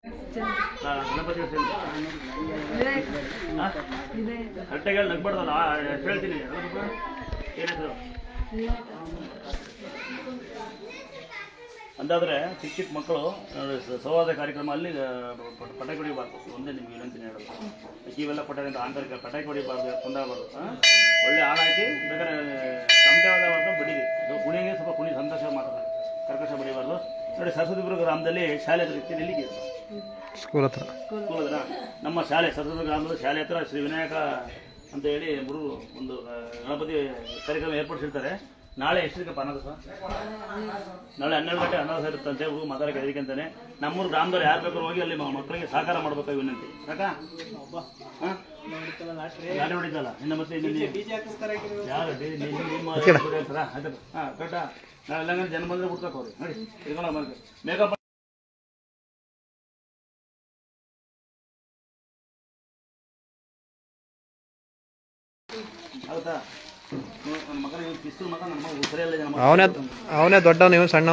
ಗಣಪತಿ ಕರೆಕ್ಟಾಗಿ ನಗ್ಬಾರ್ದಲ್ಲ ಹೇಳ್ತೀನಿ ಏನಾದ್ರು ಅಂದಾದರೆ ಚಿಕ್ಕ ಚಿಕ್ಕ ಮಕ್ಕಳು ಸಂವಾದ ಕಾರ್ಯಕ್ರಮ ಅಲ್ಲಿ ಪಟಾಕಿ ಹೊಡಿಬಾರ್ದು ಒಂದೇ ನಿಮ್ಗೆ ವಿನಂತಿನ ಹೇಳೋದು. ಇವೆಲ್ಲ ಪಟಾಕಿ ಆಂತರಿಕ ಪಟಾಕಿ ಹೊಡಿಬಾರ್ದು, ಕೊಂದಾಗಬಾರ್ದು. ಒಳ್ಳೆ ಹಾಡು ಹಾಕಿ ಬೇಕಾದ್ರೆ ತಮಟೆವಾದ ಬಡೀರಿ, ಕುಣಿಗೆ ಸ್ವಲ್ಪ ಕುಣಿ ಸಂತೋಷ ಮಾತಾಡೋದು, ಕರ್ಕಶ ಬಡಿಬಾರ್ದು. ನೋಡಿ ಸರಸ್ವತಿಪುರ ಗ್ರಾಮದಲ್ಲಿ ಶಾಲೆ ಹತ್ರ ಇರ್ತೀನಿ. ಎಲ್ಲಿಗೆ ಸ್ಕೂಲ್ ಹತ್ರ ನಮ್ಮ ಶಾಲೆ ಸರಸ್ವತಿ ಗ್ರಾಮದ ಶಾಲೆ ಹತ್ರ ಶ್ರೀ ವಿನಾಯಕ ಅಂತ ಹೇಳಿ ಒಂದು ಗಣಪತಿ ಕಾರ್ಯಕ್ರಮ ಏರ್ಪಡಿಸಿರ್ತಾರೆ. ನಾಳೆ ಎಷ್ಟಕ್ಕೆ ಅನ್ನೋದು ಸರ್? ನಾಳೆ 12 ಗಂಟೆ ಅನ್ನೋದು ಇರುತ್ತಂತೆ. ಹುಡುಗ ಮಾತಾಡೋಕೆ ಅದಕ್ಕಂತಾನೆ ನಮ್ಮೂರು ಗ್ರಾಮದವ್ರು ಯಾರು ಬೇಕಾದ್ರೂ ಹೋಗಿ ಅಲ್ಲಿ ಮಕ್ಕಳಿಗೆ ಸಹಕಾರ ಮಾಡ್ಬೇಕು ವಿನಂತಿ. ಸಾಕ ಗಾಡಿ ಹೊಡಿತಲ್ಲ ಇನ್ನು ಮತ್ತೆ ಯಾರು ಆಯ್ತು. ಹಾಂ ಕರೆಕ್ಟಾ? ನಾವೆಲ್ಲ ಜನ ಬಂದರೆ ಬಿಡ್ಬೇಕು ಅವ್ರಿಗೆ. ನೋಡಿ ಇಟ್ಕೊಳ್ಳೋ ಬಂದು ಮೇಕಪ್ ಹೌದಾ? ನನ್ನ ಮಗನ ಕಿಸ್ತು ಮಗ ನನ್ನ ಮಗ ಸರಿಯಲ್ಲ. ಅವನೇ ದೊಡ್ಡ, ನೀವು ಸಣ್ಣ.